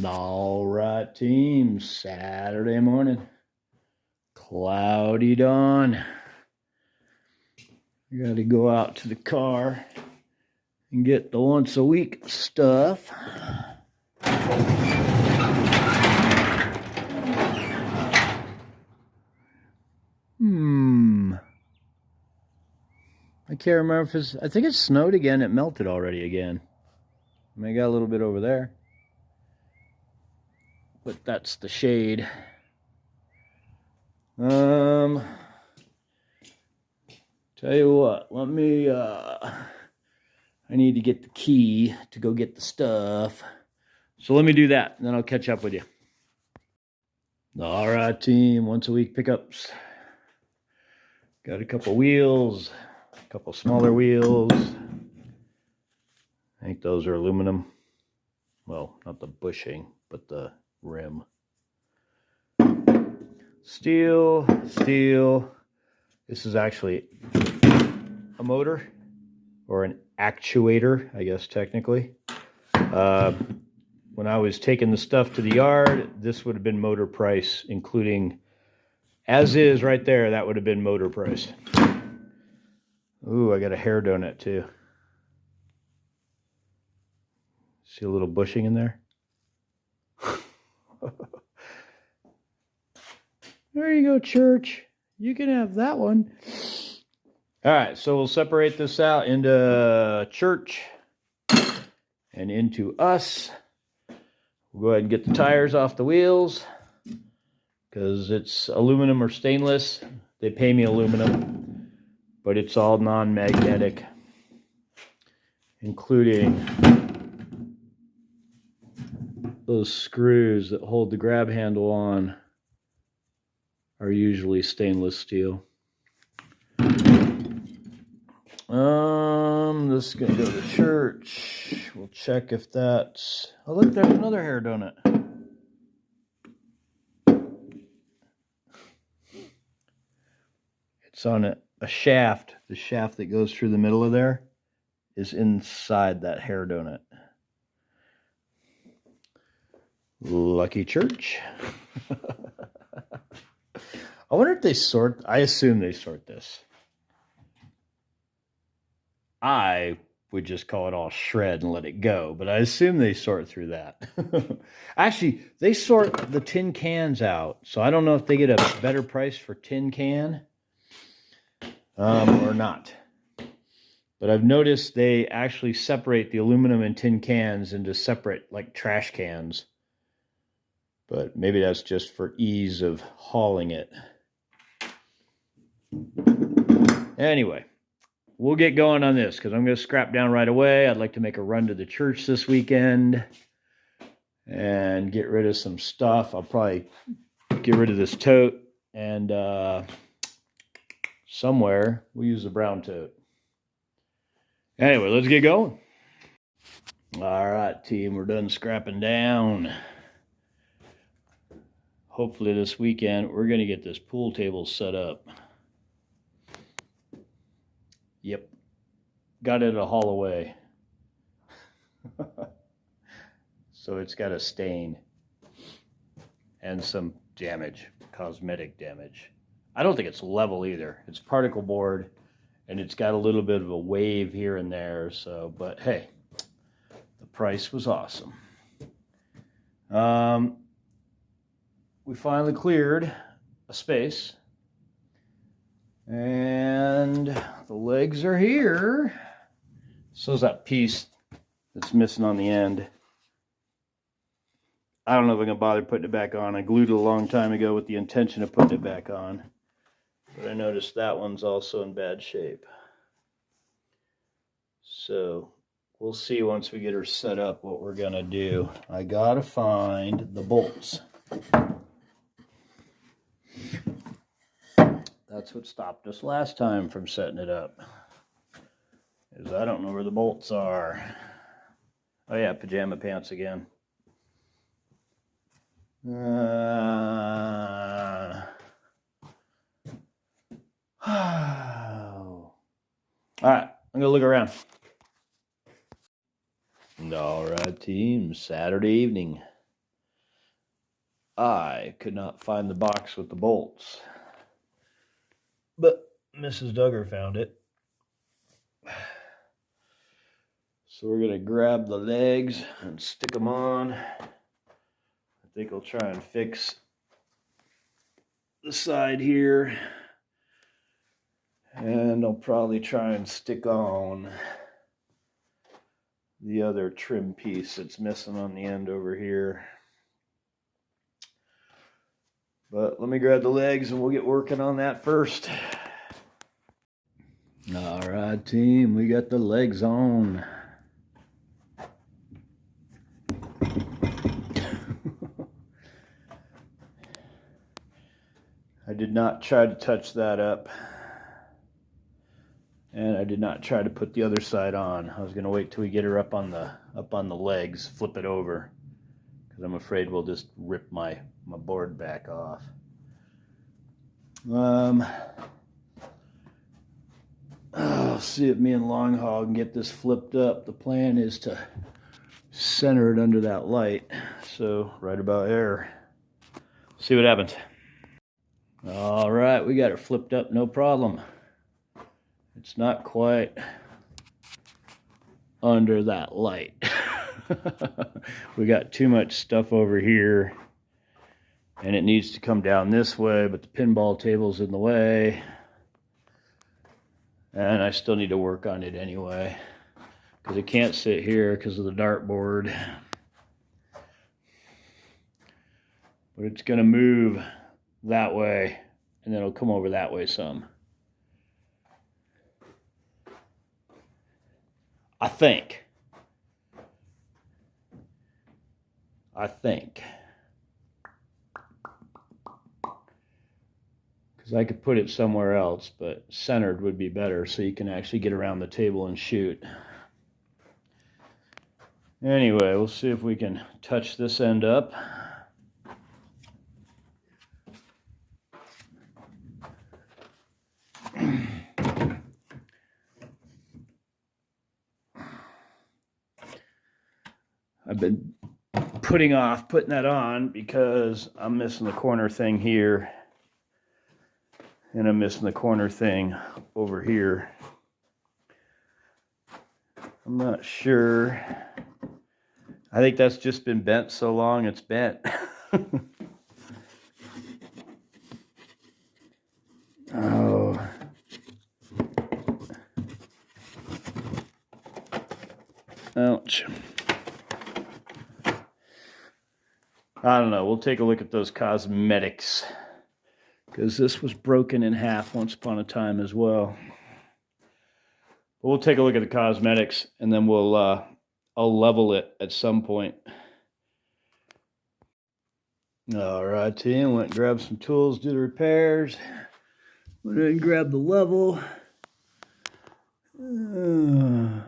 All right, team. Saturday morning. Cloudy dawn. You got to go out to the car and get the once a week stuff. I can't remember if it's, I think it snowed again. It melted already again. I mean, I got a little bit over there. But that's the shade. Tell you what, let me, I need to get the key to go get the stuff. So let me do that, and then I'll catch up with you. All right, team, once a week pickups. Got a couple wheels, a couple smaller wheels. I think those are aluminum. Well, not the bushing, but the rim. Steel. This is actually a motor, or an actuator, I guess technically. When I was taking the stuff to the yard, this would have been motor price, including, as is right there, that would have been motor price. Ooh, I got a hair donut too. See a little bushing in there? There you go, church. You can have that one. All right, so we'll separate this out into church and into us. We'll go ahead and get the tires off the wheels because it's aluminum or stainless. They pay me aluminum, but it's all non-magnetic, including those screws that hold the grab handle on are usually stainless steel. This is gonna go to church. We'll check if that's. Oh, look, there's another hair donut. It's on a shaft. The shaft that goes through the middle of there is inside that hair donut. Lucky church. I wonder if they sort. I assume they sort this. I would just call it all shred and let it go, but I assume they sort through that. Actually, they sort the tin cans out, so I don't know if they get a better price for tin can or not. But I've noticed they actually separate the aluminum and tin cans into separate, like, trash cans. But maybe that's just for ease of hauling it. Anyway, we'll get going on this because I'm going to scrap down right away. I'd like to make a run to the church this weekend and get rid of some stuff. I'll probably get rid of this tote, and somewhere we'll use the brown tote. Anyway, let's get going. All right, team, we're done scrapping down. Hopefully this weekend we're going to get this pool table set up. Yep. Got it a haul away. So it's got a stain and some damage, cosmetic damage. I don't think it's level either. It's particle board, and it's got a little bit of a wave here and there. So, but hey, the price was awesome. We finally cleared a space, and the legs are here. So is that piece that's missing on the end. I don't know if I'm going to bother putting it back on. I glued it a long time ago with the intention of putting it back on. But I noticed that one's also in bad shape. So we'll see once we get her set up what we're going to do. I got to find the bolts. That's what stopped us last time from setting it up. Is I don't know where the bolts are. Oh yeah, pajama pants again. All right, I'm gonna look around. All right, team. Saturday evening. I could not find the box with the bolts. But Mrs. Duggar found it. So we're going to grab the legs and stick them on. I think I'll try and fix the side here. And I'll probably try and stick on the other trim piece that's missing on the end over here. But let me grab the legs and we'll get working on that first. All right, team, we got the legs on. I did not try to touch that up. And I did not try to put the other side on. I was going to wait till we get her up on the legs, flip it over, because I'm afraid we'll just rip my board back off. I'll see if me and Long Haul can get this flipped up. The plan is to center it under that light, so right about there. See what happens. All right, we got her flipped up, no problem. It's not quite under that light. We got too much stuff over here, and it needs to come down this way, but the pinball table's in the way. And I still need to work on it anyway, because it can't sit here because of the dartboard. But it's going to move that way, and then it'll come over that way some. I think. Because I could put it somewhere else, but centered would be better so you can actually get around the table and shoot. Anyway, we'll see if we can touch this end up. I've been putting that on because I'm missing the corner thing here. And I'm missing the corner thing over here. I'm not sure. I think that's just been bent so long it's bent. Oh. Ouch. I don't know. We'll take a look at those cosmetics, because this was broken in half once upon a time as well. But we'll take a look at the cosmetics, and then I'll level it at some point. All right, team. Went and grabbed some tools, do the repairs. Went in and grabbed the level. That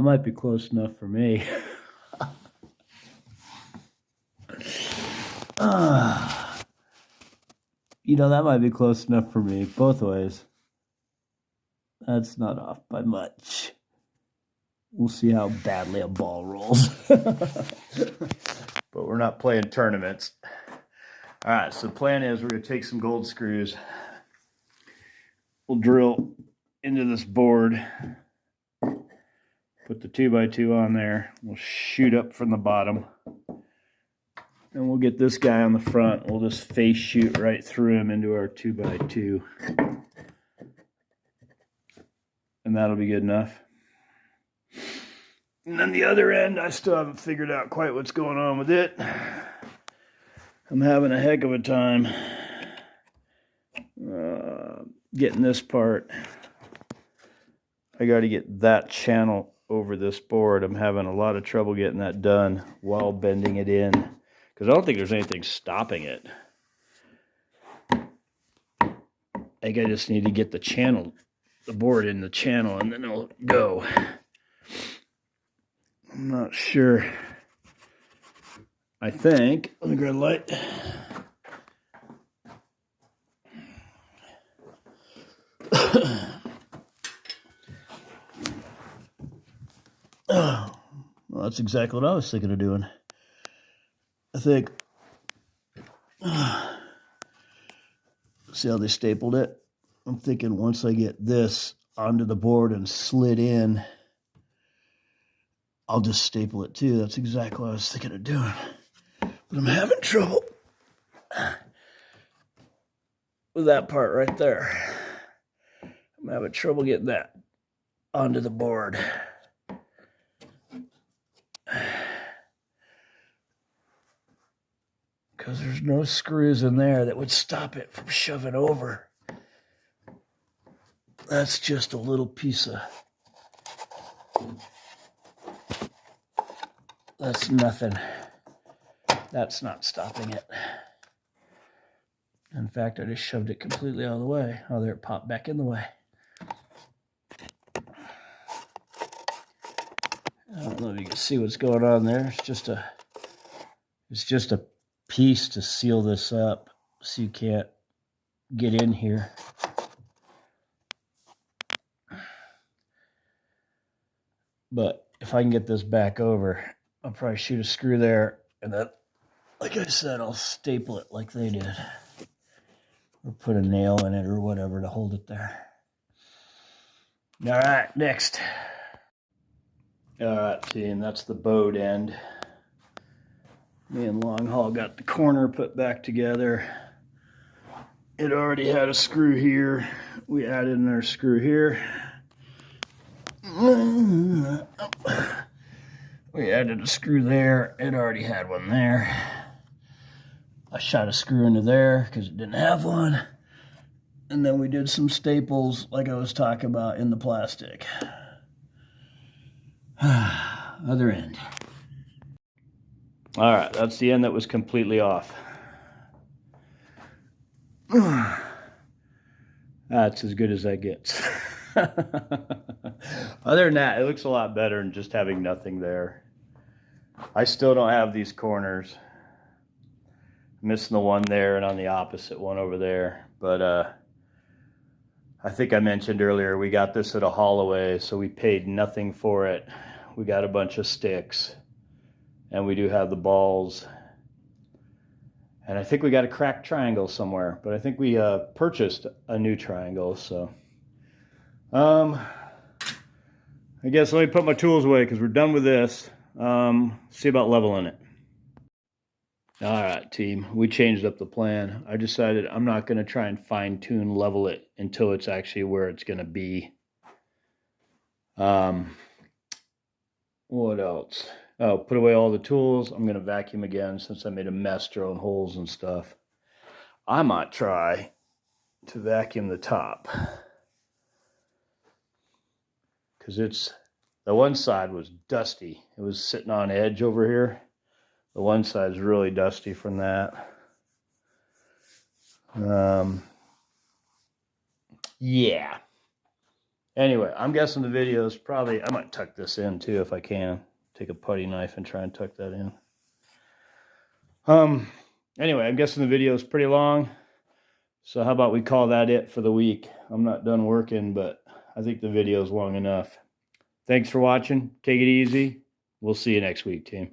might be close enough for me. You know, that might be close enough for me, both ways. That's not off by much. We'll see how badly a ball rolls. But we're not playing tournaments. All right, so the plan is we're going to take some gold screws. We'll drill into this board. Put the 2x2 on there. We'll shoot up from the bottom. And we'll get this guy on the front. We'll just face shoot right through him into our 2x2. And that'll be good enough. And then the other end, I still haven't figured out quite what's going on with it. I'm having a heck of a time getting this part. I got to get that channel over this board. I'm having a lot of trouble getting that done while bending it in, because I don't think there's anything stopping it. I think I just need to get the board in the channel, and then it'll go. I'm not sure. I think, let me grab a light. Oh, well, that's exactly what I was thinking of doing. I think See how they stapled it? I'm thinking once I get this onto the board and slid in, I'll just staple it too. That's exactly what I was thinking of doing. But I'm having trouble with that part right there. I'm having trouble getting that onto the board. Because there's no screws in there that would stop it from shoving over. That's just a little piece of... That's nothing. That's not stopping it. In fact, I just shoved it completely out of the way. Oh, there it popped back in the way. I don't know if you can see what's going on there. It's just a piece to seal this up so you can't get in here. But if I can get this back over, I'll probably shoot a screw there, and then, like I said, I'll staple it like they did. Or put a nail in it or whatever to hold it there. All right, next. All right, team, that's the bowed end. Me and Long Haul got the corner put back together. It already had a screw here. We added another screw here. We added a screw there. It already had one there. I shot a screw into there because it didn't have one. And then we did some staples like I was talking about in the plastic. Other end. All right, that's the end that was completely off. That's as good as that gets. Other than that, it looks a lot better than just having nothing there. I still don't have these corners. Missing the one there and on the opposite one over there. But I think I mentioned earlier, we got this at a haul-away, so we paid nothing for it. We got a bunch of sticks. And we do have the balls. And I think we got a cracked triangle somewhere. But I think we purchased a new triangle, so... I guess let me put my tools away because we're done with this. See about leveling it. All right, team, we changed up the plan. I decided I'm not going to try and fine-tune level it until it's actually where it's going to be. What else? Oh, put away all the tools. I'm going to vacuum again since I made a mess drilling holes and stuff. I might try to vacuum the top. Because the one side was dusty. It was sitting on edge over here. The one side's really dusty from that. Yeah. Anyway, I'm guessing the video is probably... I might tuck this in too if I can. Take a putty knife and try and tuck that in. Anyway, I'm guessing the video is pretty long. So how about we call that it for the week? I'm not done working, but I think the video is long enough. Thanks for watching. Take it easy. We'll see you next week, team.